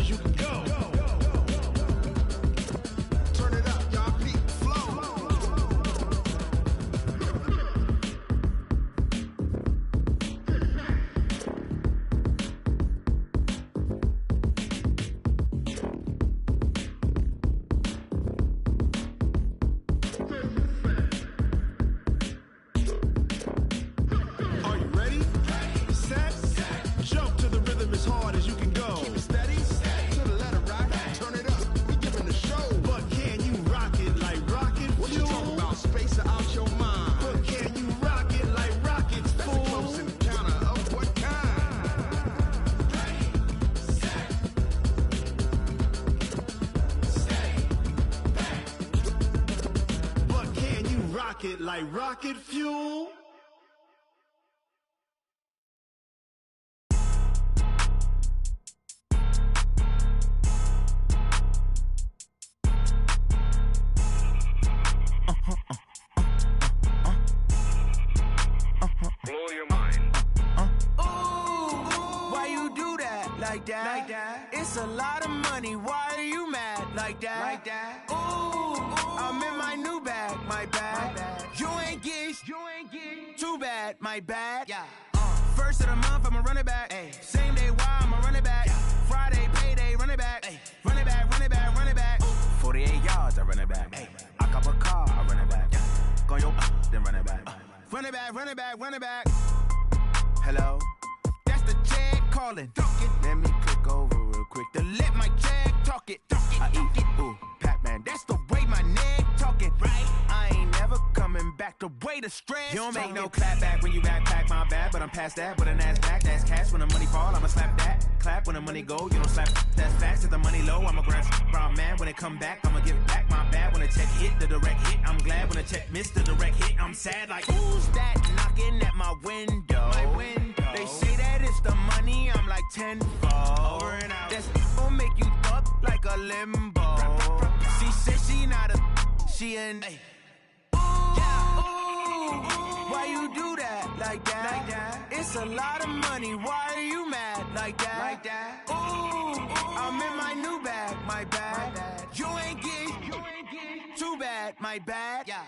as you can go. Turn it up, y'all peak flow. Are you ready? Set. Jump to the rhythm as hard as you can go. Keep it steady. To the letter right. Turn it up. We giving the show. But can you rock it like rocket fuel? What you talking about? Space out your mind. But can you rock it like rockets, fool? That's a close encounter of what kind? Ready, set, stay back. But can you rock it like rocket fuel? Blow your mind. Why you do that like that? It's a lot of money. Why are you mad like that? Ooh, I'm in my new bag, my bad. You ain't get too bad, my bad. Yeah. First of the month, I'ma run it back. Ay. Same day, why I'ma run it back. Friday, payday, run it back. Ay. Run it back, run it back, run it back. 48 yards, I run it back. Ay. I cop a car, I run it back. Go yo, then run it back. Run it back, run it back, run it back. Hello? That's the check calling. Let me click over real quick to let my check talk it. I eat it, ooh, Pac-Man. That's the way my neck talking. Right? I ain't never coming back the way the stress. You don't make no clap back when you backpack my bad, but I'm past that with an ass back. That's cash when the money fall. I'ma slap that. Clap when the money go. You don't slap. That's fast. If the money low, I'ma grab brown man. When it come back, I'ma give back my bad. When the check hit, the direct hit. I'm glad when the check missed the direct hit. I'm sad like who's that knocking at my window? They say that it's the money. I'm like tenfold. Over and out. That's gonna make you up like a limbo. She said she not a. She an. Why you do that like that? It's a lot of money. Why are you mad like that? Ooh, I'm in my new bag, my bad. You ain't get too bad, my bad. Yeah.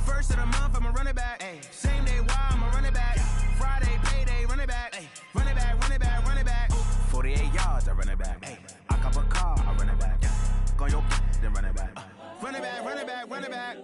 First of the month, I'ma run it back. Ay. Same day, why I'ma run it back. Friday, payday, run it back. Ay. Run it back, run it back, run it back. 48 yards, I run it back. Ay. I cop a car, I run it back. Go yo, then run it back. Run it back, run it back, run it back.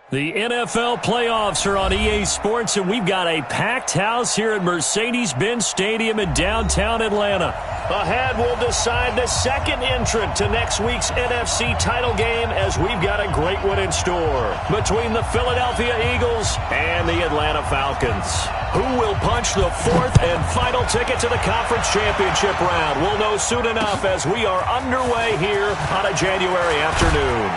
The NFL playoffs are on EA Sports, and we've got a packed house here at Mercedes-Benz Stadium in downtown Atlanta. Ahead, we'll decide the second entrant to next week's NFC title game, as we've got a great one in store between the Philadelphia Eagles and the Atlanta Falcons. Who will punch the fourth and final ticket to the conference championship round? We'll know soon enough as we are underway here on a January afternoon.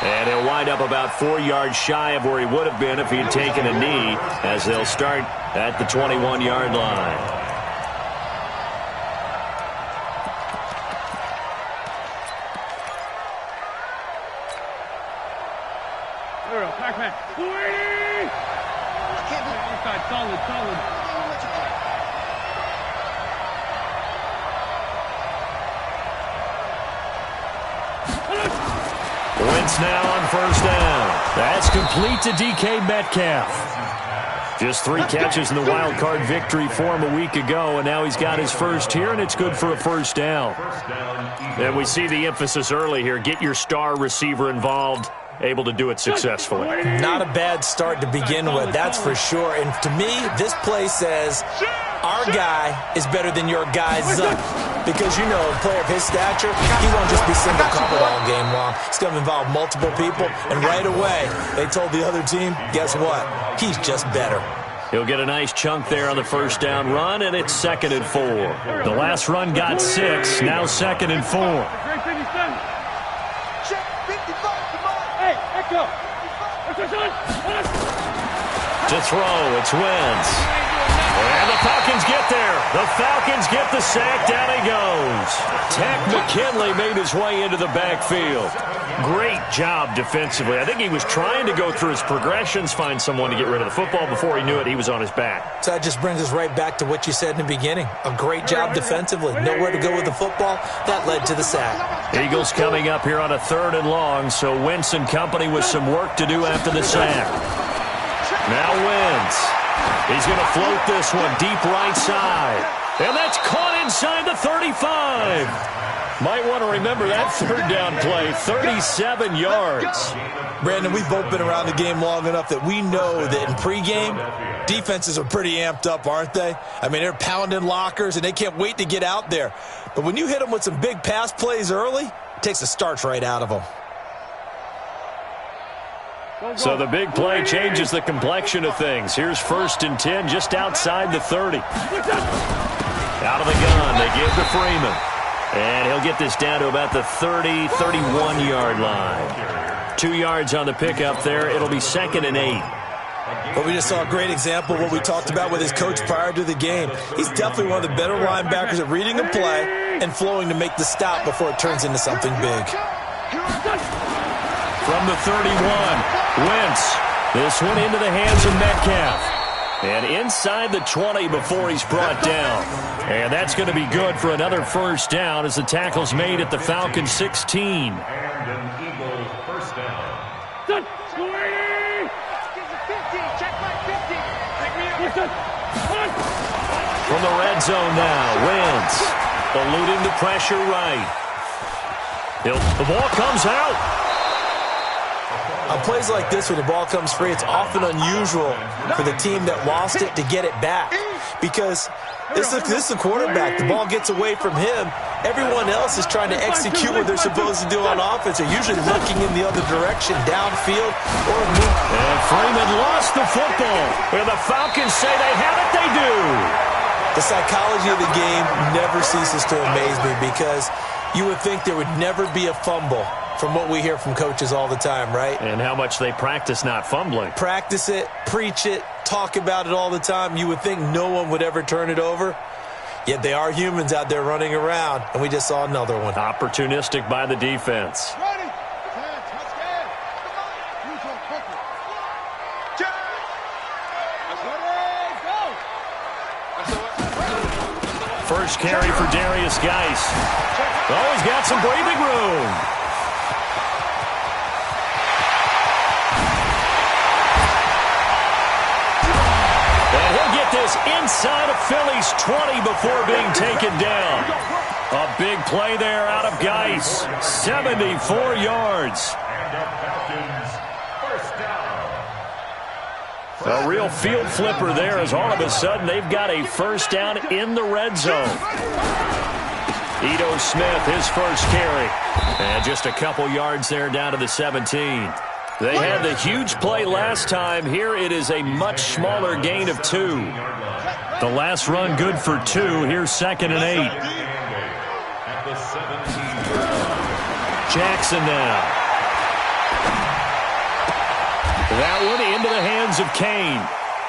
And he'll wind up about 4 yards shy of where he would have been if he had taken a knee, as they'll start at the 21-yard line. There we go, Pac-Man. Outside, solid. Wentz now on first down. That's complete to DK Metcalf. Just 3 catches in the wild card victory for him a week ago, and now he's got his first here, and it's good for a first down. And we see the emphasis early here. Get your star receiver involved. Able to do it successfully. Not a bad start to begin with, that's for sure. And to me, this play says our guy is better than your guy's up. Because, you know, a player of his stature, he won't just be single covered all game long. It's going to involve multiple people. And right away, they told the other team, guess what? He's just better. He'll get a nice chunk there on the first down run, and it's 2nd and 4. The last run got 6, now 2nd and 4. To throw, it's Wentz. And the Falcons get there. The Falcons get the sack. Down he goes. Tech McKinley made his way into the backfield. Great job defensively. I think he was trying to go through his progressions, find someone to get rid of the football. Before he knew it, he was on his back. So that just brings us right back to what you said in the beginning. A great job defensively. Nowhere to go with the football. That led to the sack. Eagles coming up here on a 3rd and long, so Wentz and company with some work to do after the sack. Now Wentz. He's going to float this one deep right side. And that's caught inside the 35. Might want to remember that 3rd down play. 37 yards. Brandon, we've both been around the game long enough that we know that in pregame, defenses are pretty amped up, aren't they? I mean, they're pounding lockers, and they can't wait to get out there. But when you hit them with some big pass plays early, it takes the starch right out of them. So the big play changes the complexion of things. Here's 1st and 10 just outside the 30. Out of the gun, they give to Freeman. And he'll get this down to about the 30, 31-yard line. 2 yards on the pickup there. It'll be 2nd and 8. But we just saw a great example of what we talked about with his coach prior to the game. He's definitely one of the better linebackers at reading a play and flowing to make the stop before it turns into something big. From the 31, Wentz. This one into the hands of Metcalf. And inside the 20 before he's brought down. And that's going to be good for another 1st down as the tackle's made at the Falcons 16. From the red zone now, Wentz eluding the pressure right. The ball comes out. On plays like this where the ball comes free, it's often unusual for the team that lost it to get it back. Because this is the quarterback. The ball gets away from him. Everyone else is trying to execute what they're supposed to do on offense. They're usually looking in the other direction, downfield, or move. And Freeman lost the football. When the Falcons say they have it, they do. The psychology of the game never ceases to amaze me because you would think there would never be a fumble from what we hear from coaches all the time, right? And how much they practice not fumbling. Practice it, preach it, talk about it all the time. You would think no one would ever turn it over. Yet they are humans out there running around, and we just saw another one. Opportunistic by the defense. First carry for Darius Geis. Oh, he's got some breathing room. And he'll get this inside of Philly's 20 before being taken down. A big play there out of Geis. 74 yards. A real field flipper there as all of a sudden they've got a 1st down in the red zone. Ito Smith, his first carry. And just a couple yards there down to the 17. They had the huge play last time. Here it is a much smaller gain of 2. The last run good for 2. Here's 2nd and 8. Jackson now. That one into the hands of Kane.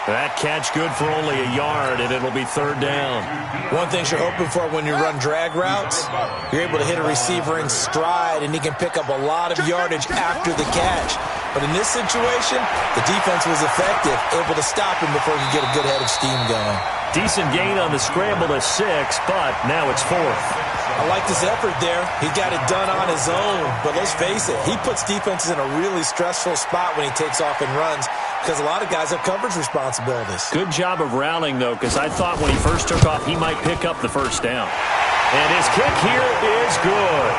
That catch good for only a yard, and it'll be 3rd down. One thing you're hoping for when you run drag routes, you're able to hit a receiver in stride, and he can pick up a lot of yardage after the catch. But in this situation, the defense was effective, able to stop him before he could get a good head of steam going. Decent gain on the scramble to 6, but now it's 4th. I like this effort there. He got it done on his own. But let's face it, he puts defenses in a really stressful spot when he takes off and runs because a lot of guys have coverage responsibilities. Good job of rallying, though, because I thought when he first took off, he might pick up the 1st down. And his kick here is good.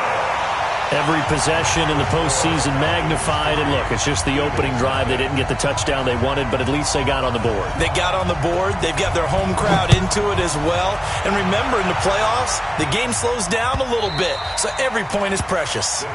Every possession in the postseason magnified. And look, it's just the opening drive. They didn't get the touchdown they wanted, but at least they got on the board. They got on the board. They've got their home crowd into it as well. And remember, in the playoffs, the game slows down a little bit, so every point is precious.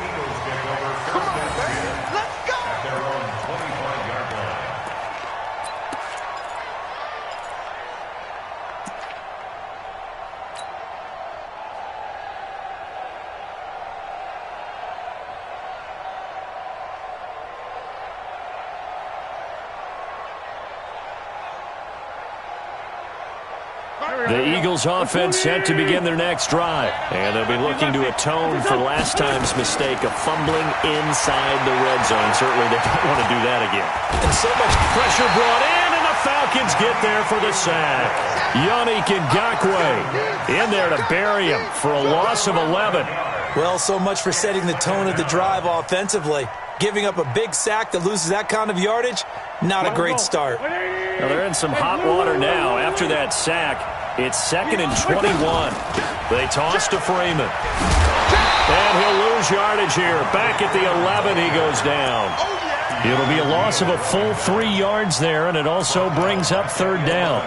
The Eagles offense set to begin their next drive. And they'll be looking to atone for last time's mistake of fumbling inside the red zone. Certainly they don't want to do that again. And so much Pressure brought in, and the Falcons get there for the sack. Yannick Ngakoue in there to bury him for a loss of 11. Well, so much for setting the tone of the drive offensively. Giving up a big sack that loses that kind of yardage, not a great start. Well, they're in some hot water now. After that sack, it's 2nd and 21. They toss to Freeman. And he'll lose yardage here. Back at the 11, he goes down. It'll be a loss of a full 3 yards there, and it also brings up 3rd down.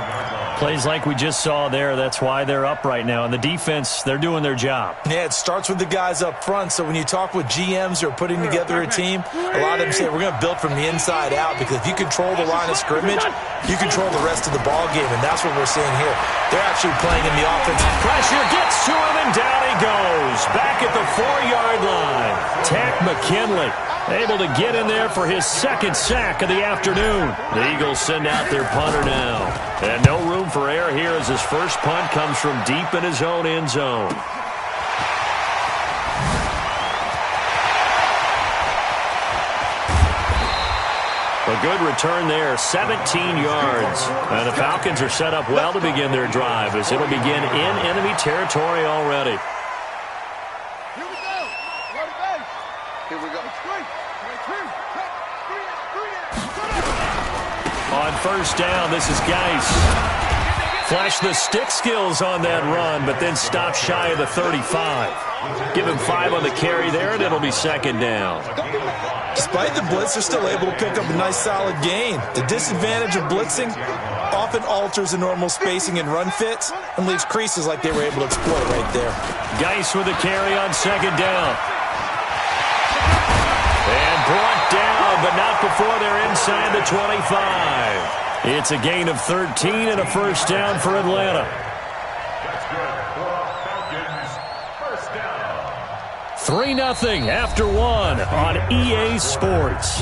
Plays like we just saw there, that's why they're up right now. And the defense, they're doing their job. Yeah, it starts with the guys up front. So when you talk with GMs who are putting together a team, a lot of them say we're going to build from the inside out, because if you control the line of scrimmage, you control the rest of the ball game, and that's what we're seeing here. They're actually playing in the offense. Pressure gets to him, and down he goes. Back at the 4-yard line. Tack McKinley able to get in there for his 2nd sack of the afternoon. The Eagles send out their punter now. And no room for error here as his first punt comes from deep in his own end zone. A good return there, 17 yards. And the Falcons are set up well to begin their drive as it'll begin in enemy territory already. On first down, this is Geis. Flash the stick skills on that run, but then stop shy of the 35. Give him 5 on the carry there, and it'll be 2nd down. Despite the blitz, they're still able to pick up a nice solid gain. The disadvantage of blitzing often alters the normal spacing and run fits and leaves creases like they were able to exploit right there. Geis with a carry on 2nd down. And brought down, but not before they're inside the 25. It's a gain of 13 and a first down for Atlanta. 3-0 after 1 on EA Sports.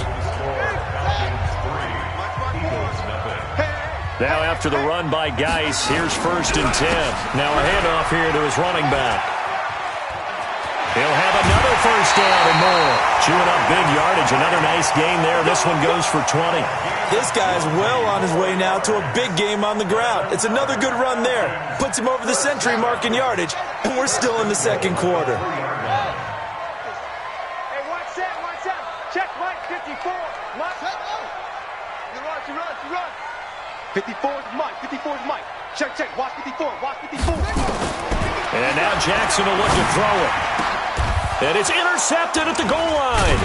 Now after the run by Geis, here's 1st and 10. Now a handoff here to his running back. He'll have another first down and more. Chewing up big yardage. Another nice gain there. This one goes for 20. This guy's well on his way now to a big game on the ground. It's another good run there. Puts him over the century mark in yardage, and we're still in the 2nd quarter. Hey, watch that. Check Mike 54. Mike. You run. 54 is Mike. Check. Watch 54. And now Jackson will look to throw it. And it's intercepted at the goal line.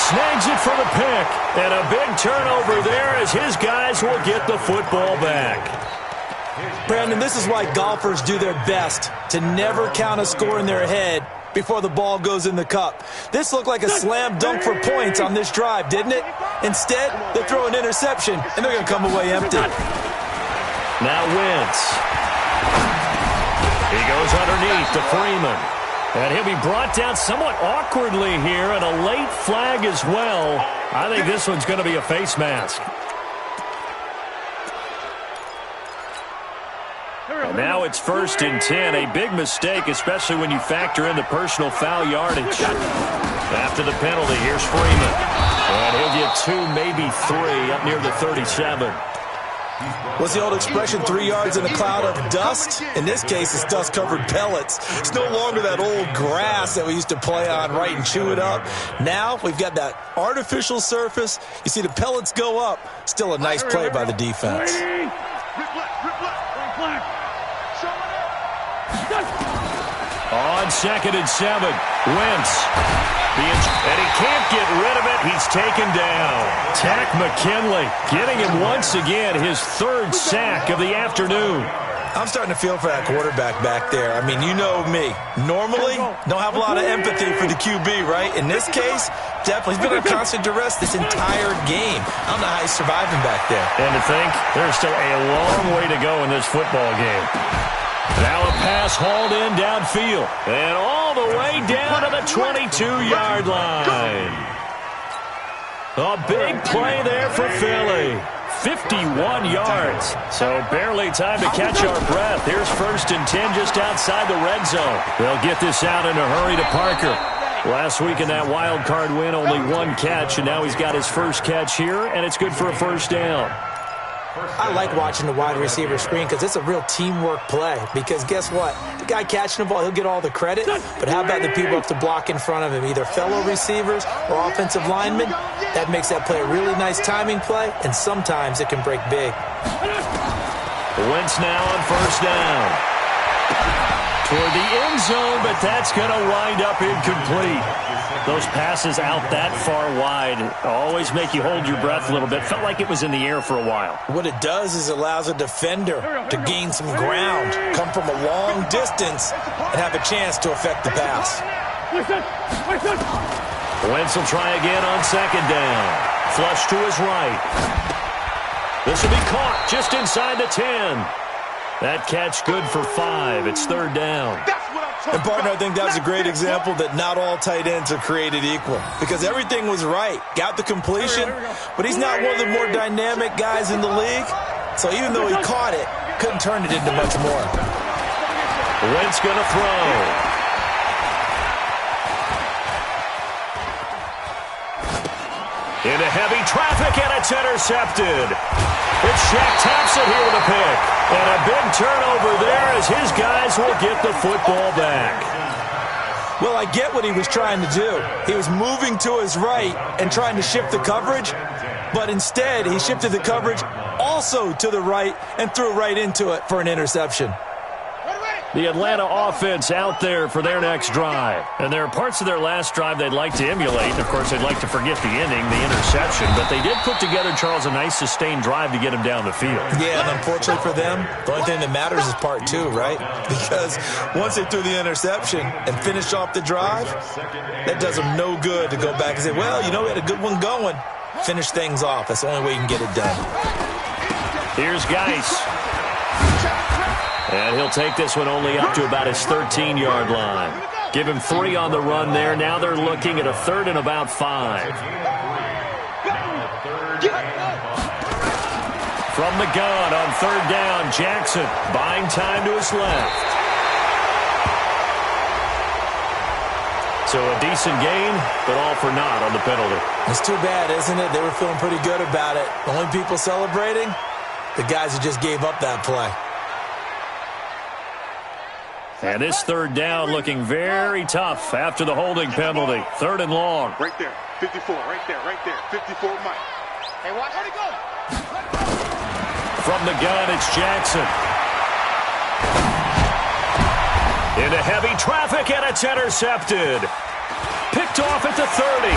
Snags it for the pick. And a big turnover there as his guys will get the football back. Brandon, this is why golfers do their best to never count a score in their head before the ball goes in the cup. This looked like a slam dunk for points on this drive, didn't it? Instead, they throw an interception, and they're going to come away empty. Now Wentz. He goes underneath to Freeman. And he'll be brought down somewhat awkwardly here, and a late flag as well. I think this one's going to be a face mask. And now it's 1st and 10. A big mistake, especially when you factor in the personal foul yardage. After the penalty, here's Freeman. And he'll get 2, maybe 3, up near the 37. What's the old expression, 3 yards in a cloud of dust? In this case, it's dust-covered pellets. It's no longer that old grass that we used to play on, right, and chew it up. Now we've got that artificial surface. You see the pellets go up. Still a nice play by the defense. On 2nd and 7, Wentz. And he can't get rid of it. He's taken down. Tack McKinley getting him once again his 3rd sack of the afternoon. I'm starting to feel for that quarterback back there. I mean, you know me. Normally, don't have a lot of empathy for the QB, right? In this case, definitely. He's been under constant duress this entire game. I don't know how he's surviving back there. And to think, there's still a long way to go in this football game. Now a pass hauled in downfield. And all the way down to the 22-yard line. A big play there for Philly. 51 yards. So barely time to catch our breath. Here's 1st and 10 just outside the red zone. They'll get this out in a hurry to Parker. Last week in that wild card win, only 1 catch, and now he's got his first catch here, and it's good for a 1st down. I like watching the wide receiver screen because it's a real teamwork play. Because guess what? The guy catching the ball, he'll get all the credit. But how about the people up to block in front of him, either fellow receivers or offensive linemen? That makes that play a really nice timing play, and sometimes it can break big. Wentz now on 1st down. Toward the end zone, but that's going to wind up incomplete. Those passes out that far wide always make you hold your breath a little bit. Felt like it was in the air for a while. What it does is it allows a defender to gain some ground, come from a long distance, and have a chance to affect the pass. Wentz will try again on 2nd down. Flush to his right. This will be caught just inside the 10. That catch good for 5. It's 3rd down. And, partner, I think that's a great example that not all tight ends are created equal. Because everything was right. Got the completion, but he's not one of the more dynamic guys in the league. So even though he caught it, couldn't turn it into much more. Wentz going to throw. Into heavy traffic, and it's intercepted. It's Shaq Thompson here with a pick. And a big turnover there as his guys will get the football back. Well, I get what he was trying to do. He was moving to his right and trying to shift the coverage, but instead he shifted the coverage also to the right and threw right into it for an interception. The Atlanta offense out there for their next drive. And there are parts of their last drive they'd like to emulate. And, of course, they'd like to forget the inning, the interception. But they did put together, Charles, a nice sustained drive to get him down the field. Yeah, and unfortunately for them, the only thing that matters is part 2, right? Because once they threw the interception and finished off the drive, that does them no good to go back and say, well, you know, we had a good one going. Finish things off. That's the only way you can get it done. Here's Geis. And he'll take this one only up to about his 13-yard line. Give him 3 on the run there. Now they're looking at a 3rd and about 5. From the gun on 3rd down, Jackson buying time to his left. So a decent gain, but all for naught on the penalty. It's too bad, isn't it? They were feeling pretty good about it. The only people celebrating, the guys who just gave up that play. And this 3rd down looking very tough after the holding penalty. 3rd and long. Right there, 54, right there, 54 Mike. Hey, watch how he go. From the gun, it's Jackson. Into heavy traffic, and it's intercepted. Picked off at the 30.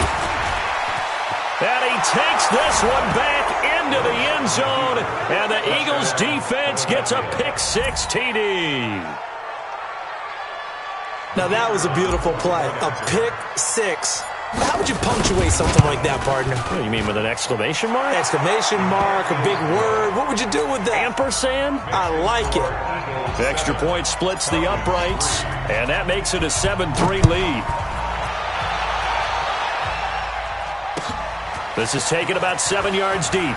And he takes this one back into the end zone. And the Eagles defense gets a pick-6 TD. Now, that was a beautiful play. A pick-6. How would you punctuate something like that, partner? What, you mean with an exclamation mark? Exclamation mark, a big word. What would you do with that? Ampersand? I like it. The extra point splits the uprights, and that makes it a 7-3 lead. This is taken about 7 yards deep.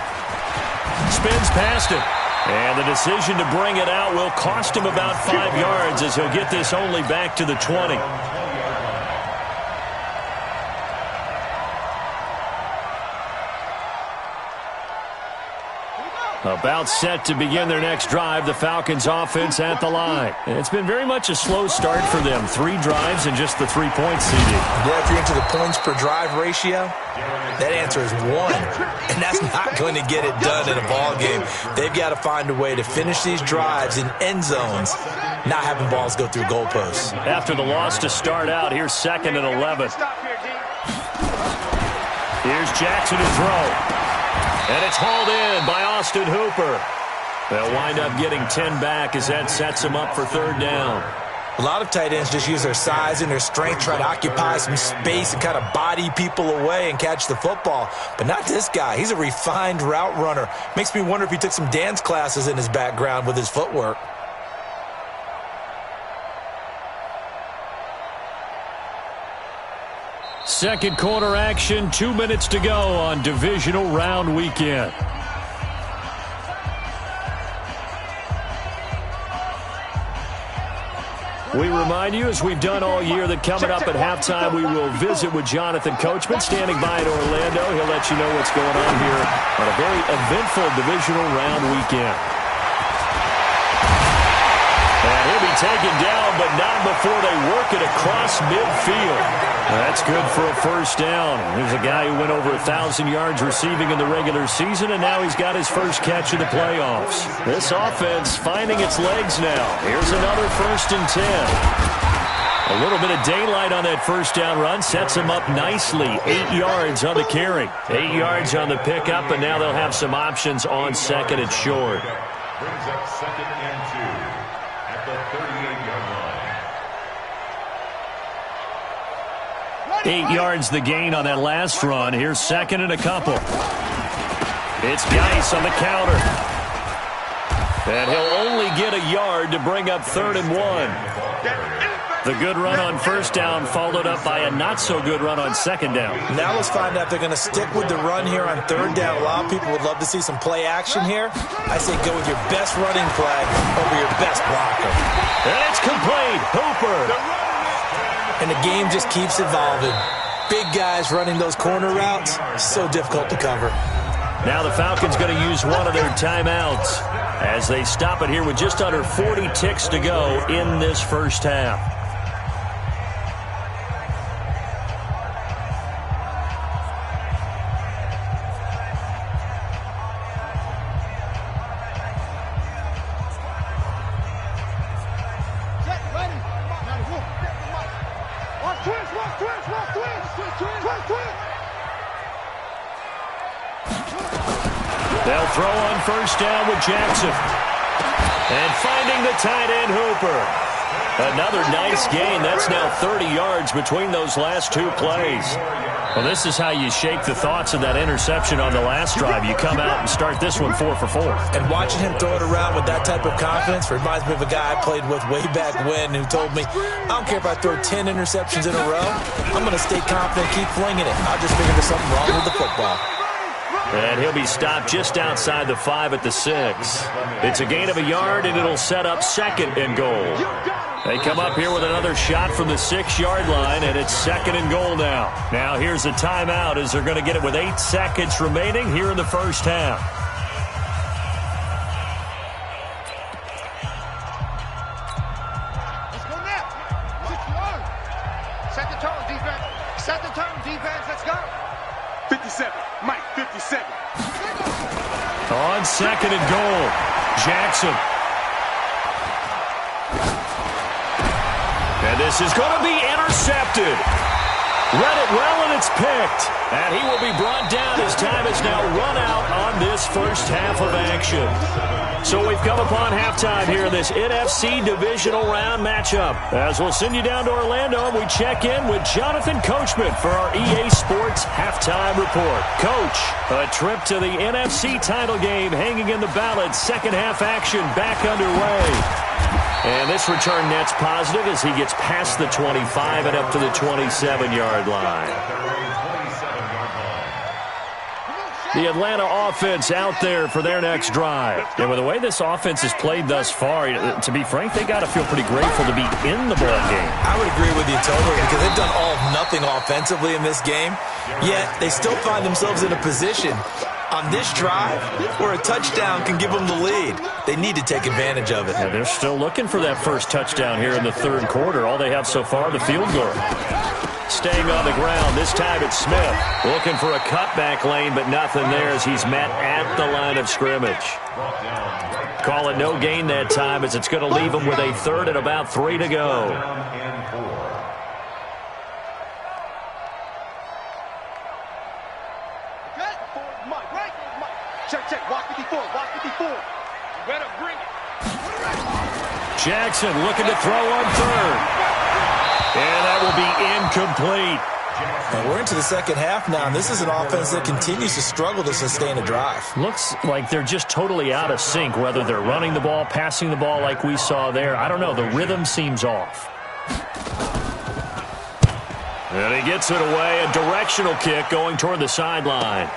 Spins past it. And the decision to bring it out will cost him about 5 yards as he'll get this only back to the 20. About set to begin their next drive, the Falcons offense at the line. It's been very much a slow start for them. 3 drives and just the 3 points CD. Boy, if you're into the points per drive ratio, that answer is 1. And that's not going to get it done in a ball game. They've got to find a way to finish these drives in end zones, not having balls go through goalposts. After the loss to start out, here's 2nd and 11. Here's Jackson to throw. And it's hauled in by Austin Hooper. They'll wind up getting 10 back as that sets him up for 3rd down. A lot of tight ends just use their size and their strength, try to occupy some space and kind of body people away and catch the football. But not this guy. He's a refined route runner. Makes me wonder if he took some dance classes in his background with his footwork. Second quarter action, 2 minutes to go on divisional round weekend. We remind you, as we've done all year, that coming up at halftime, we will visit with Jonathan Coachman, standing by in Orlando. He'll let you know what's going on here on a very eventful divisional round weekend. And he'll be taken down, but not before they work it across midfield. That's good for a first down. There's a guy who went over 1,000 yards receiving in the regular season, and now he's got his first catch in the playoffs. This offense finding its legs now. Here's another 1st and 10. A little bit of daylight on that first down run sets them up nicely. 8 yards on the carry. 8 yards on the pickup, and now they'll have some options on 2nd and short. Brings up 2nd and 2 at the 38-yard line. 8 yards the gain on that last run. Here's 2nd and a couple. It's Geis on the counter. And he'll only get a yard to bring up 3rd and 1. The good run on first down followed up by a not-so-good run on 2nd down. Now let's find out if they're going to stick with the run here on 3rd down. A lot of people would love to see some play action here. I say go with your best running play over your best blocker. And it's complete. Hooper. And the game just keeps evolving. Big guys running those corner routes, so difficult to cover. Now the Falcons going to use one of their timeouts as they stop it here with just under 40 ticks to go in this first half. They'll throw on first down with Jackson. And finding the tight end, Hooper. Another nice gain. That's now 30 yards between those last 2 plays. Well, this is how you shake the thoughts of that interception on the last drive. You come out and start this one 4 for 4. And watching him throw it around with that type of confidence reminds me of a guy I played with way back when who told me, I don't care if I throw 10 interceptions in a row. I'm going to stay confident, keep flinging it. I'll just figure there's something wrong with the football. And he'll be stopped just outside the 5 at the 6. It's a gain of a yard, and it'll set up 2nd and goal. They come up here with another shot from the 6-yard line, and it's 2nd and goal now. Now here's a timeout as they're going to get it with 8 seconds remaining here in the first half. Let's go now. 6-1. Set the tone, defense. Set the tone, defense. Let's go. 57. Mike, 57. On 2nd and goal, Jackson. And this is going to be intercepted. Read it well, and it's picked. And he will be brought down as time has now run out on this first half of action. So we've come upon halftime here in this NFC divisional round matchup. As we'll send you down to Orlando, we check in with Jonathan Coachman for our EA Sports halftime report. Coach, a trip to the NFC title game hanging in the balance. Second half action back underway. And this return net's positive as he gets past the 25 and up to the 27-yard line. The Atlanta offense out there for their next drive. And with the way this offense has played thus far, to be frank, they got to feel pretty grateful to be in the ball game. I would agree with you totally because they've done all of nothing offensively in this game, yet they still find themselves in a position on this drive where a touchdown can give them the lead. They need to take advantage of it. Yeah, they're still looking for that first touchdown here in the third quarter. All they have so far, the field goal. Staying on the ground, this time it's Smith. Looking for a cutback lane, but nothing there as he's met at the line of scrimmage. Call it no gain that time as it's going to leave him with a 3rd and about 3 to go. Check. Watch 54. Watch 54. You better bring it. Jackson looking to throw on 3rd. And that will be incomplete. And we're into the second half now, and this is an offense that continues to struggle to sustain a drive. Looks like they're just totally out of sync, whether they're running the ball, passing the ball like we saw there. I don't know. The rhythm seems off. And he gets it away. A directional kick going toward the sideline.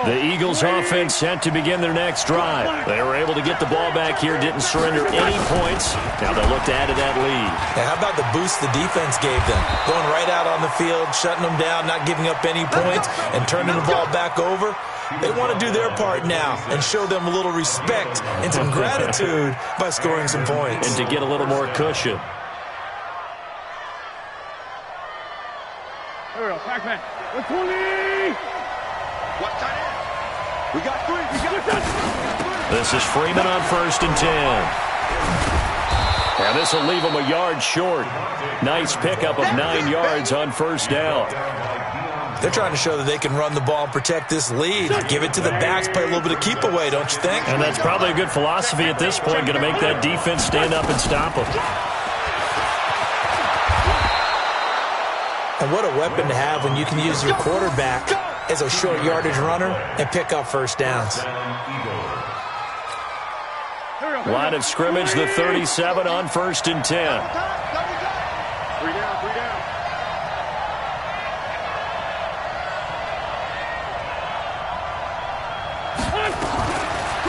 The Eagles offense set to begin their next drive. They were able to get the ball back here, didn't surrender any points. Now they'll look to add to that lead. Yeah, how about the boost the defense gave them? Going right out on the field, shutting them down, not giving up any points, and turning the ball back over. They want to do their part now and show them a little respect and some gratitude by scoring some points. And to get a little more cushion. There we go, Pac-Man. 120! What tight end? We got 3. We got 3. This is Freeman on 1st and 10. And this will leave him a yard short. Nice pickup of 9 yards on 1st down. They're trying to show that they can run the ball and protect this lead. Give it to the backs, play a little bit of keep away, don't you think? And that's probably a good philosophy at this point, going to make that defense stand up and stop them. And what a weapon to have when you can use your quarterback as a short yardage runner and pick up 1st downs. Line of scrimmage, the 37 on 1st and 10. 3 down, 3 down.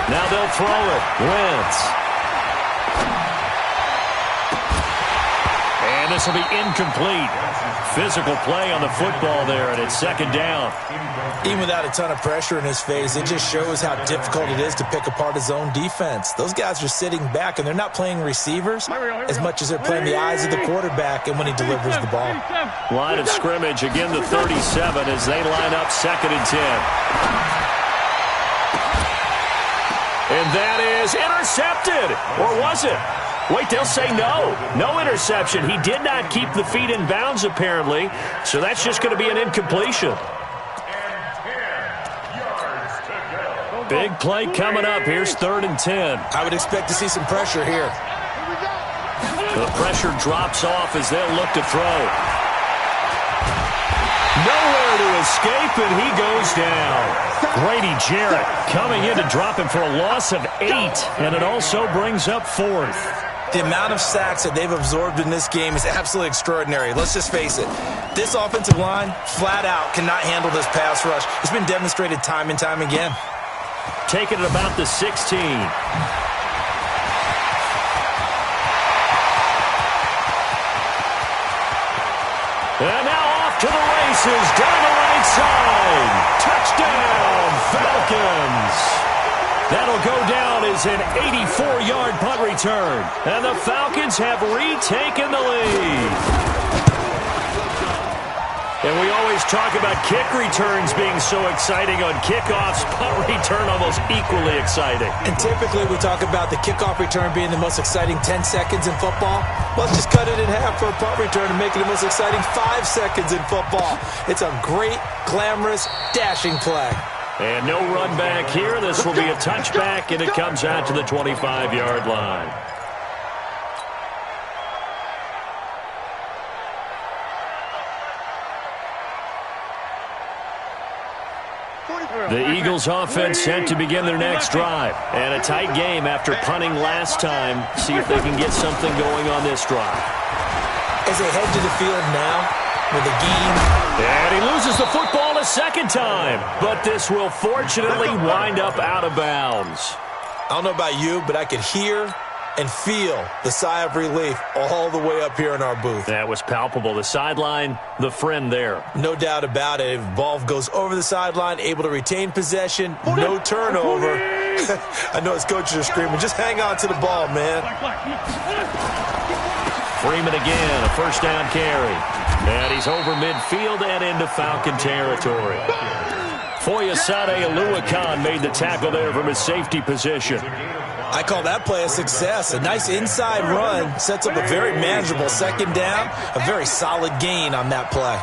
Now they'll throw it. Wentz. And this will be incomplete. Physical play on the football there, and it's 2nd down. Even without a ton of pressure in his face, it just shows how difficult it is to pick apart his own defense. Those guys are sitting back, and they're not playing receivers as much as they're playing the eyes of the quarterback and when he delivers the ball. Line of scrimmage, again the 37 as they line up 2nd and 10. And that is intercepted. Or was it? Wait, they'll say no. No interception. He did not keep the feet in bounds, apparently. So that's just going to be an incompletion. Big play coming up. Here's 3rd and 10. I would expect to see some pressure here. The pressure drops off as they'll look to throw. Nowhere to escape, and he goes down. Grady Jarrett coming in to drop him for a loss of 8, and it also brings up 4th. The amount of sacks that they've absorbed in this game is absolutely extraordinary. Let's just face it. This offensive line, flat out, cannot handle this pass rush. It's been demonstrated time and time again. Taking it about the 16. And now off to the races, down the right side. Touchdown, Falcons. That'll go down as an 84-yard punt return. And the Falcons have retaken the lead. And we always talk about kick returns being so exciting on kickoffs. Punt return almost equally exciting. And typically we talk about the kickoff return being the most exciting 10 seconds in football. Let's just cut it in half for a punt return and make it the most exciting 5 seconds in football. It's a great, glamorous, dashing play. And no run back here. This will be a touchback, and it comes out to the 25-yard line. The Eagles offense set to begin their next drive. And a tight game after punting last time. See if they can get something going on this drive. As they head to the field now with a gain. And he loses the football a 2nd time. But this will fortunately wind up out of bounds. I don't know about you, but I could hear and feel the sigh of relief all the way up here in our booth. That was palpable. The sideline, the friend there. No doubt about it. If ball goes over the sideline, able to retain possession, no turnover. I know his coaches are screaming, just hang on to the ball, man. Freeman again, a 1st down carry. And he's over midfield and into Falcon territory. Foyesade Oluwakan made the tackle there from his safety position. I call that play a success. A nice inside run sets up a very manageable 2nd down. A very solid gain on that play.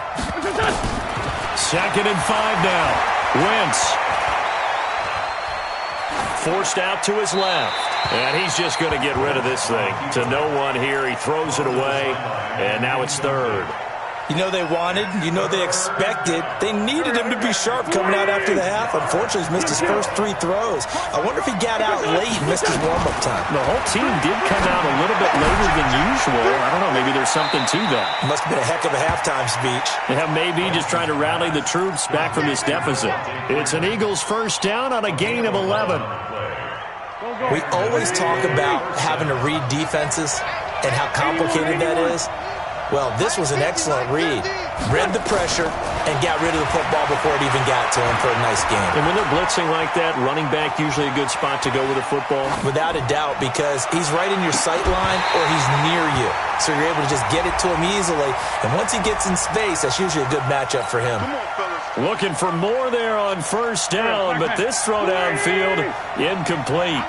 2nd and 5 now. Wentz. Forced out to his left. And he's just going to get rid of this thing. To no one here. He throws it away. And now it's 3rd. You know they wanted, you know they expected. They needed him to be sharp coming out after the half. Unfortunately, he's missed his first 3 throws. I wonder if he got out late and missed his warm-up time. The whole team did come out a little bit later than usual. I don't know, maybe there's something to that. Must have been a heck of a halftime speech. Yeah, maybe just trying to rally the troops back from this deficit. It's an Eagles first down on a gain of 11. We always talk about having to read defenses and how complicated that is. Well, this was an excellent read. Read the pressure and got rid of the football before it even got to him for a nice game. And when they're blitzing like that, running back usually a good spot to go with the football? Without a doubt, because he's right in your sight line or he's near you. So you're able to just get it to him easily. And once he gets in space, that's usually a good matchup for him. Looking for more there on first down, but this throw downfield, incomplete.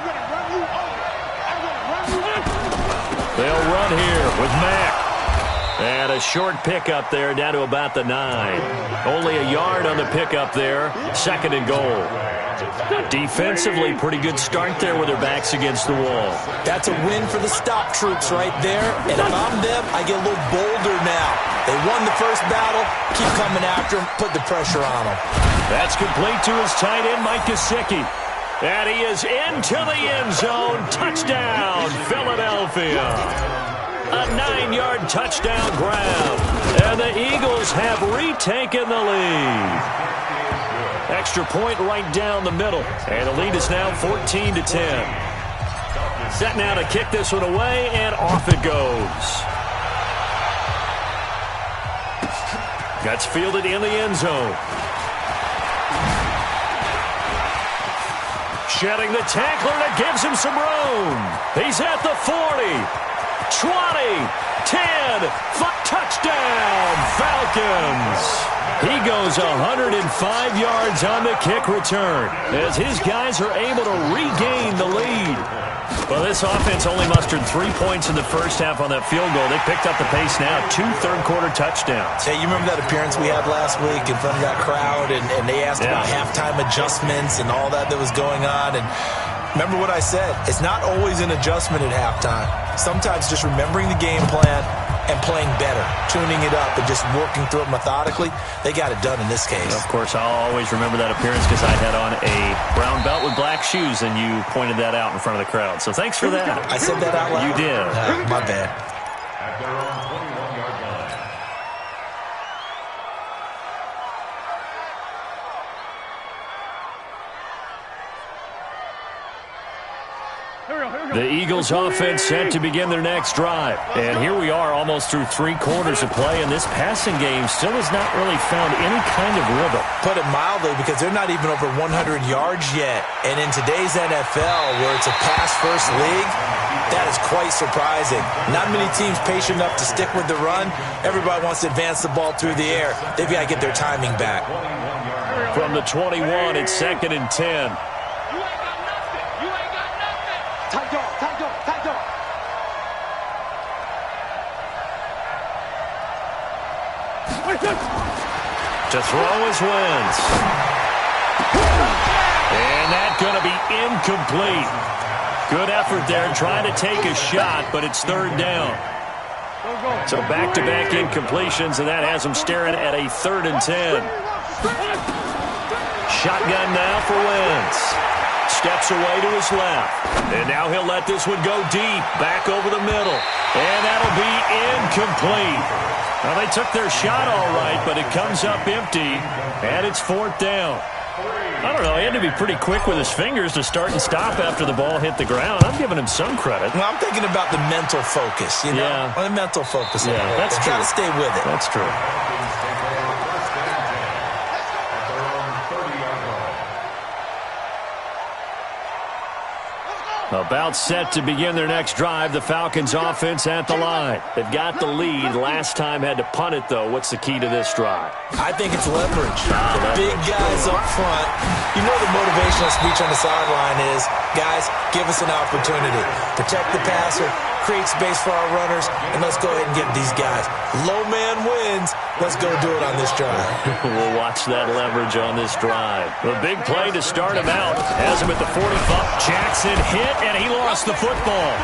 They'll run here with Mack. And a short pickup there down to about the 9. Only a yard on the pickup there. 2nd and goal. Defensively, pretty good start there with their backs against the wall. That's a win for the stop troops right there. And if I'm them, I get a little bolder now. They won the first battle. Keep coming after them. Put the pressure on them. That's complete to his tight end, Mike Gesicki. And he is into the end zone. Touchdown, Philadelphia. A 9-yard touchdown grab. And the Eagles have retaken the lead. Extra point right down the middle. And the lead is now 14-10. Set now to kick this one away, and off it goes. That's fielded in the end zone. Shedding the tackler that gives him some room. He's at the 40. 20, 10, touchdown, Falcons. He goes 105 yards on the kick return as his guys are able to regain the lead. Well, this offense only mustered 3 points in the first half on that field goal. They picked up the pace now, 2 third-quarter touchdowns. Hey, you remember that appearance we had last week in front of that crowd, and they asked about halftime adjustments and all that was going on, and remember what I said. It's not always an adjustment at halftime. Sometimes just remembering the game plan and playing better, tuning it up and just working through it methodically. They got it done in this case. Of course, I'll always remember that appearance because I had on a brown belt with black shoes, and you pointed that out in front of the crowd. So thanks for that. I said that out loud? You did. My bad. At their own 21-yard line. The Eagles offense set to begin their next drive. And here we are almost through 3 quarters of play, and this passing game still has not really found any kind of rhythm. Put it mildly, because they're not even over 100 yards yet. And in today's NFL, where it's a pass-first league, that is quite surprising. Not many teams patient enough to stick with the run. Everybody wants to advance the ball through the air. They've got to get their timing back. From the 21, it's 2nd and 10. To throw is Wentz. And that's going to be incomplete. Good effort there trying to take a shot, but it's 3rd down. So back-to-back incompletions, and that has him staring at a 3rd and 10. Shotgun now for Wentz. Steps away to his left. And now he'll let this one go deep, back over the middle. And that'll be incomplete. Well, they took their shot all right, but it comes up empty, and it's 4th down. I don't know, he had to be pretty quick with his fingers to start and stop after the ball hit the ground. I'm giving him some credit. Well, I'm thinking about the mental focus, you know? Yeah. The mental focus. Yeah, that's true. Got to stay with it. That's true. About set to begin their next drive. The Falcons offense at the line. They've got the lead. Last time had to punt it, though. What's the key to this drive? I think it's leverage. The big guys up front. You know the motivational speech on the sideline is, guys, give us an opportunity. Protect the passer, create space for our runners, and let's go ahead and get these guys. Low man wins. Let's go do it on this drive. We'll watch that leverage on this drive. The big play to start him out. Has him at the 45. Jackson hit, and he lost the football.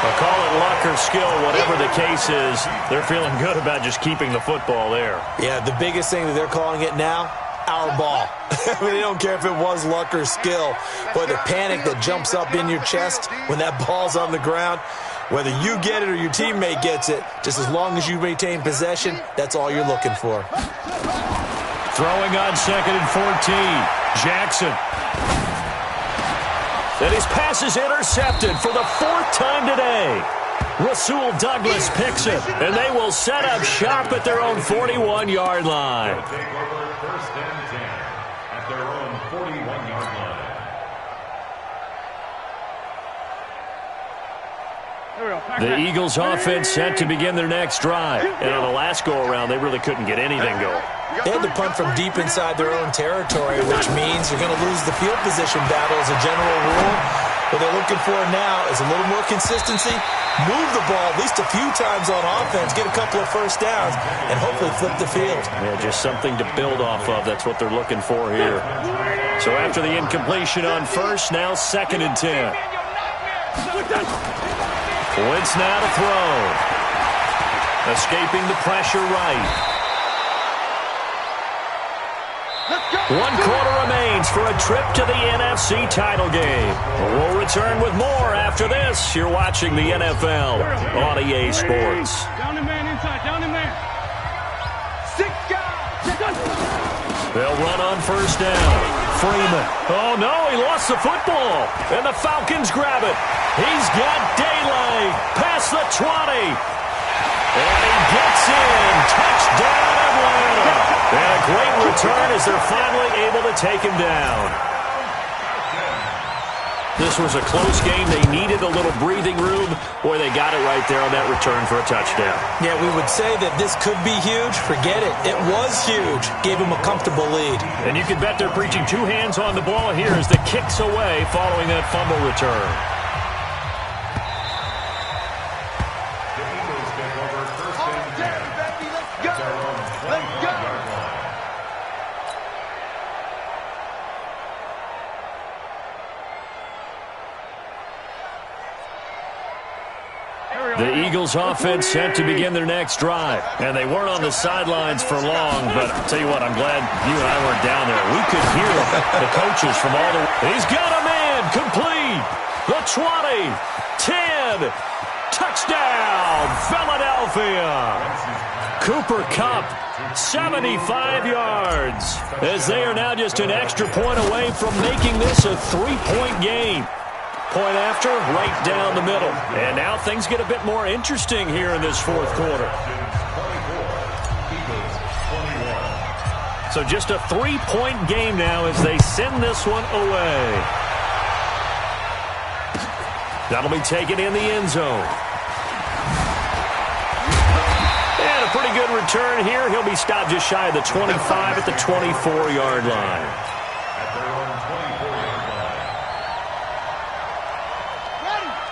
Well, call it luck or skill, whatever the case is, they're feeling good about just keeping the football there. Yeah, the biggest thing that they're calling it now, our ball. I mean, they don't care if it was luck or skill. Boy, the panic that jumps up in your chest when that ball's on the ground, whether you get it or your teammate gets it, just as long as you maintain possession, that's all you're looking for. Throwing on 2nd and 14. Jackson. And his pass is intercepted for the 4th time today. Rasul Douglas picks it, and they will set up shop at their own 41-yard line. They'll take over 1st and 10 at their own 41-yard line. The Eagles offense set to begin their next drive. And on the last go-around, they really couldn't get anything going. They had to punt from deep inside their own territory, which means you're going to lose the field position battle as a general rule. What they're looking for now is a little more consistency, move the ball at least a few times on offense, get a couple of first downs, and hopefully flip the field. Yeah, just something to build off of. That's what they're looking for here. So after the incompletion on 1st, now 2nd and 10. Wentz now to throw. Escaping the pressure right. 1 quarter remains for a trip to the NFC title game. We'll return with more after this. You're watching the NFL on EA Sports. Down the man inside, down the man. 6 guys. They'll run on 1st down. Freeman. Oh, no, he lost the football. And the Falcons grab it. He's got daylight. Past the 20. And he gets in. Touchdown, Atlanta. And a great return as they're finally able to take him down. This was a close game. They needed a little breathing room. Boy, they got it right there on that return for a touchdown. Yeah, we would say that this could be huge. Forget it. It was huge. Gave him a comfortable lead. And you can bet they're preaching 2 hands on the ball here as the kick's away following that fumble return. The Eagles take over 1st and 10 at their own 21-yard line. The Eagles offense set to begin their next drive. And they weren't on the sidelines for long, but I'll tell you what, I'm glad you and I weren't down there. We could hear the coaches from all the... He's got a man, complete. The 20, 10, touchdown, Philadelphia. Cooper Kupp, 75 yards, as they are now just an extra point away from making this a 3-point game. Point after, right down the middle. And now things get a bit more interesting here in this 4th quarter. So just a 3-point game now as they send this one away. That'll be taken in the end zone. And a pretty good return here. He'll be stopped just shy of the 25 at the 24-yard line.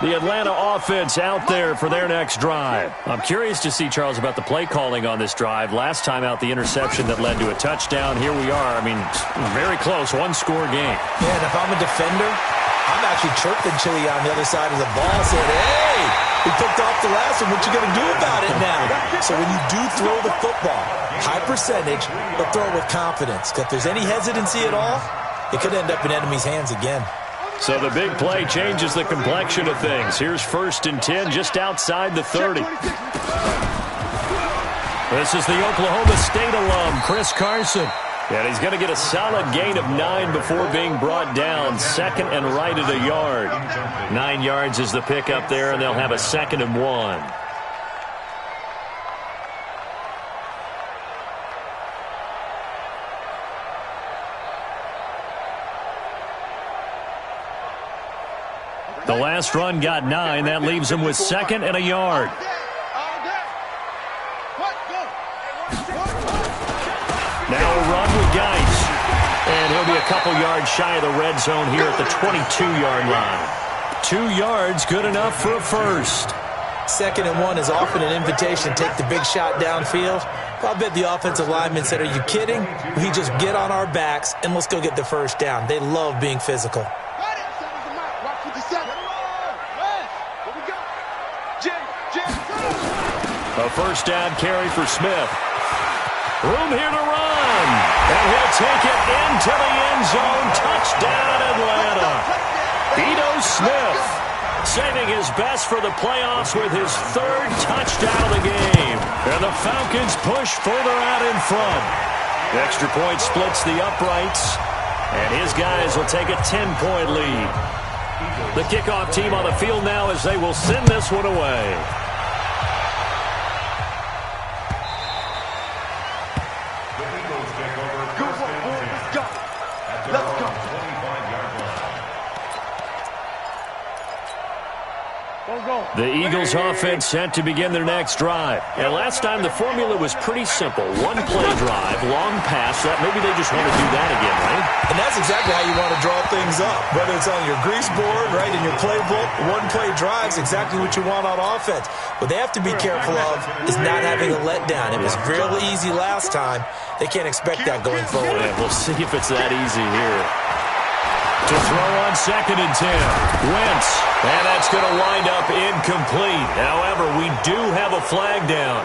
The Atlanta offense out there for their next drive. I'm curious to see, Charles, about the play calling on this drive. Last time out, the interception that led to a touchdown. Here we are. I mean, very close, 1-score game. Yeah, and if I'm a defender, I'm actually chirping Chili on the other side of the ball, saying, hey, we picked off the last one. What you going to do about it now? So when you do throw the football, high percentage, but throw it with confidence. If there's any hesitancy at all, it could end up in enemy's hands again. So the big play changes the complexion of things. Here's 1st and 10 just outside the 30. This is the Oklahoma State alum, Chris Carson. And he's going to get a solid gain of 9 before being brought down. 2nd and right at a yard. 9 yards is the pickup there, and they'll have a 2nd and 1. The last run got 9. That leaves him with 2nd and a yard. Now a run with Geis. And he'll be a couple yards shy of the red zone here at the 22-yard line. 2 yards, good enough for a first. 2nd and 1 is often an invitation to take the big shot downfield. I bet the offensive lineman said, are you kidding? We just get on our backs and let's go get the first down. They love being physical. A first down carry for Smith. Room here to run. And he'll take it into the end zone. Touchdown, Atlanta. Ito Smith saving his best for the playoffs with his third touchdown of the game. And the Falcons push further out in front. The extra point splits the uprights. And his guys will take a 10-point lead. The kickoff team on the field now as they will send this one away. The Eagles take over first and 10. At their own 25-yard line. The Eagles offense set to begin their next drive. And last time the formula was pretty simple. One play drive, long pass. That maybe they just want to do that again, right? And that's exactly how you want to draw things up. Whether it's on your grease board, right, in your playbook, one play drive is exactly what you want on offense. What they have to be careful of is not having a letdown. It was real easy last time. They can't expect that going forward. Yeah, we'll see if it's that easy here. To throw on 2nd and 10. Wentz. And that's going to wind up incomplete. However, we do have a flag down.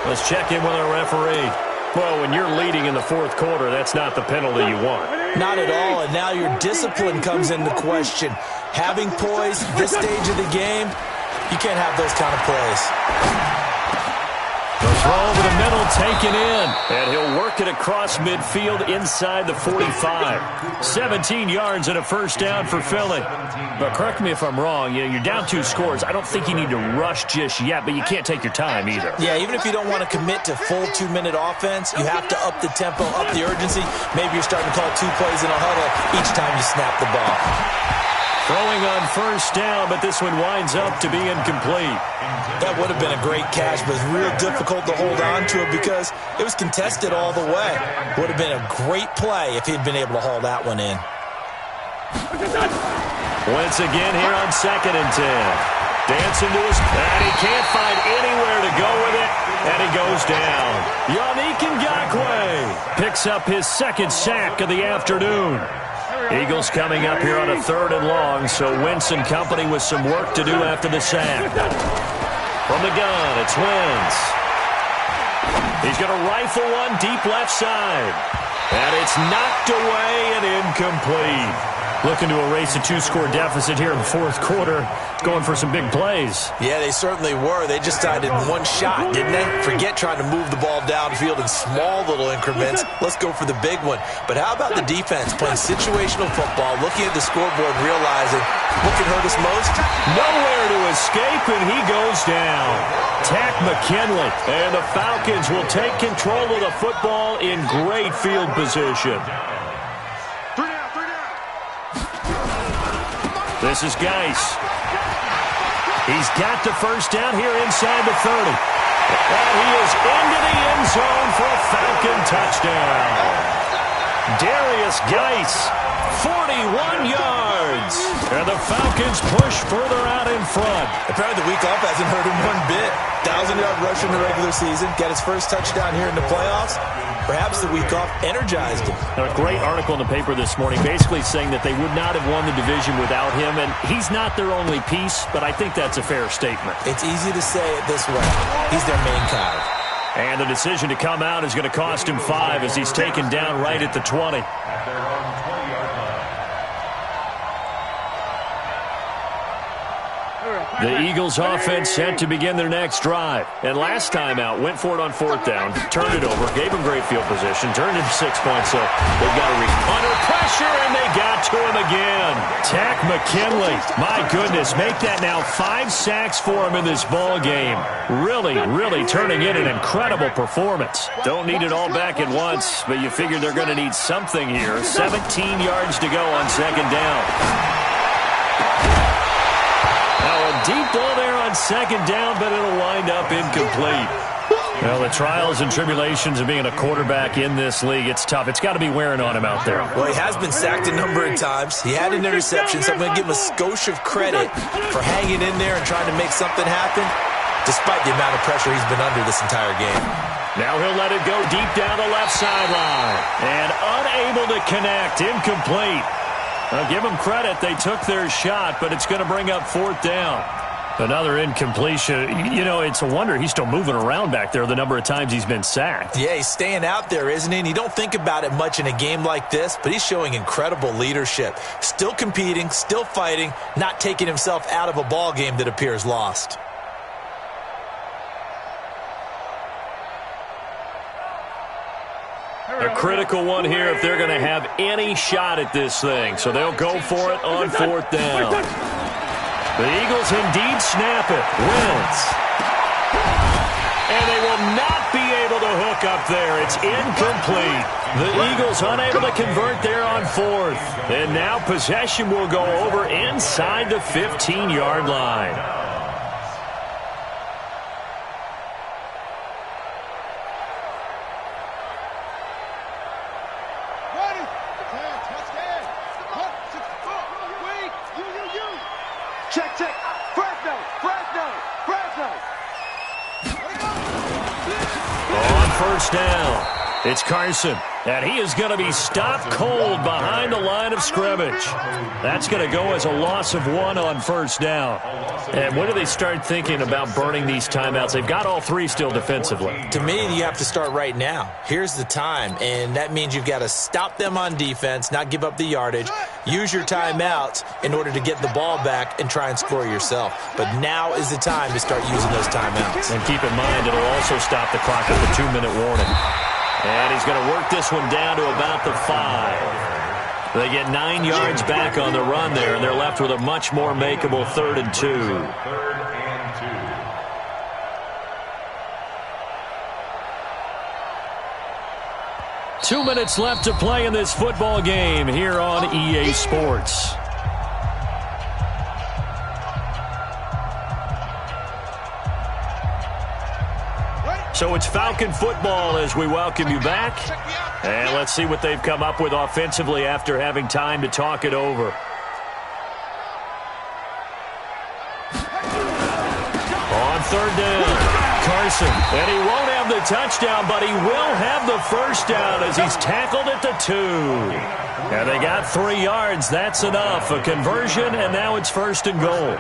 Let's check in with our referee. Well, when you're leading in the fourth quarter, that's not the penalty you want. Not at all, and now your discipline comes into question. Having poise this stage of the game, you can't have those kind of plays. The throw over the middle taken in. And he'll work it across midfield inside the 45. 17 yards and a first down for Philly. But correct me if I'm wrong. You know, you're down 2 scores. I don't think you need to rush just yet, but you can't take your time either. Yeah, even if you don't want to commit to full 2-minute offense, you have to up the tempo, up the urgency. Maybe you're starting to call 2 plays in a huddle each time you snap the ball. Throwing on first down, but this one winds up to be incomplete. That would have been a great catch, but it's real difficult to hold on to it because it was contested all the way. Would have been a great play if he'd been able to haul that one in. Once again here on 2nd and 10. Dancing to his pad. He can't find anywhere to go with it, and he goes down. Yannick Ngakoue picks up his 2nd sack of the afternoon. Eagles coming up here on a 3rd and long, so Wentz and company with some work to do after the sack. From the gun, it's Wentz. He's going to rifle one deep left side. And it's knocked away and incomplete. Looking to erase a 2-score deficit here in the fourth quarter. Going for some big plays. Yeah, they certainly were. They just decided one shot, didn't they? Forget trying to move the ball downfield in small little increments. Let's go for the big one. But how about the defense playing situational football, looking at the scoreboard and realizing what can hurt us most? Nowhere to escape, and he goes down. Tack McKinley, and the Falcons will take control of the football in great field position. This is Geis. He's got the first down here inside the 30. And he is into the end zone for a Falcon touchdown. Darius Geis, 41 yards. And the Falcons push further out in front. Apparently the week off hasn't hurt him one bit. 1,000-yard rush in the regular season. Got his first touchdown here in the playoffs. Perhaps the week off energized him. A great article in the paper this morning basically saying that they would not have won the division without him, and he's not their only piece, but I think that's a fair statement. It's easy to say it this way. He's their main cog. And the decision to come out is going to cost him 5 as he's taken down right at the 20. At their own 20-yard line. The Eagles offense set to begin their next drive. And last time out, went for it on 4th down, turned it over, gave him great field position, turned it to 6 points. So they've got to reach under pressure, and they got to him again. Tack McKinley, my goodness, make that now 5 sacks for him in this ball game. Really turning in an incredible performance. Don't need it all back at once, but you figure they're going to need something here. 17 yards to go on 2nd down. Deep ball there on 2nd down, but it'll wind up incomplete. Well, the trials and tribulations of being a quarterback in this league, it's tough. It's got to be wearing on him out there. Well, he has been sacked a number of times. He had an interception, so I'm going to give him a skosh of credit for hanging in there and trying to make something happen, despite the amount of pressure he's been under this entire game. Now he'll let it go deep down the left sideline. And unable to connect, incomplete. I'll give them credit. They took their shot, but it's going to bring up 4th down. Another incompletion. You know, it's a wonder he's still moving around back there the number of times he's been sacked. Yeah, he's staying out there, isn't he? And you don't think about it much in a game like this, but he's showing incredible leadership. Still competing, still fighting, not taking himself out of a ball game that appears lost. A critical one here if they're going to have any shot at this thing. So they'll go for it on 4th down. The Eagles indeed snap it. Wins. And they will not be able to hook up there. It's incomplete. The Eagles unable to convert there on 4th. And now possession will go over inside the 15-yard line. Check. Fresno. On 1st down, it's Carson. And he is going to be stopped cold behind the line of scrimmage. That's going to go as a loss of 1 on 1st down. And when do they start thinking about burning these timeouts? They've got all 3 still defensively. To me, you have to start right now. Here's the time, and that means you've got to stop them on defense, not give up the yardage, use your timeouts in order to get the ball back and try and score yourself. But now is the time to start using those timeouts. And keep in mind, it'll also stop the clock at the 2-minute warning. And he's going to work this one down to about the 5. They get 9 yards back on the run there, and they're left with a much more makeable 3rd and 2. 3rd and 2. 2 minutes left to play in this football game here on EA Sports. So it's Falcon football as we welcome you back. And let's see what they've come up with offensively after having time to talk it over. On 3rd down, Carson. And he won't have the touchdown, but he will have the 1st down as he's tackled at the 2. And they got 3 yards. That's enough. A conversion, and now it's 1st and goal.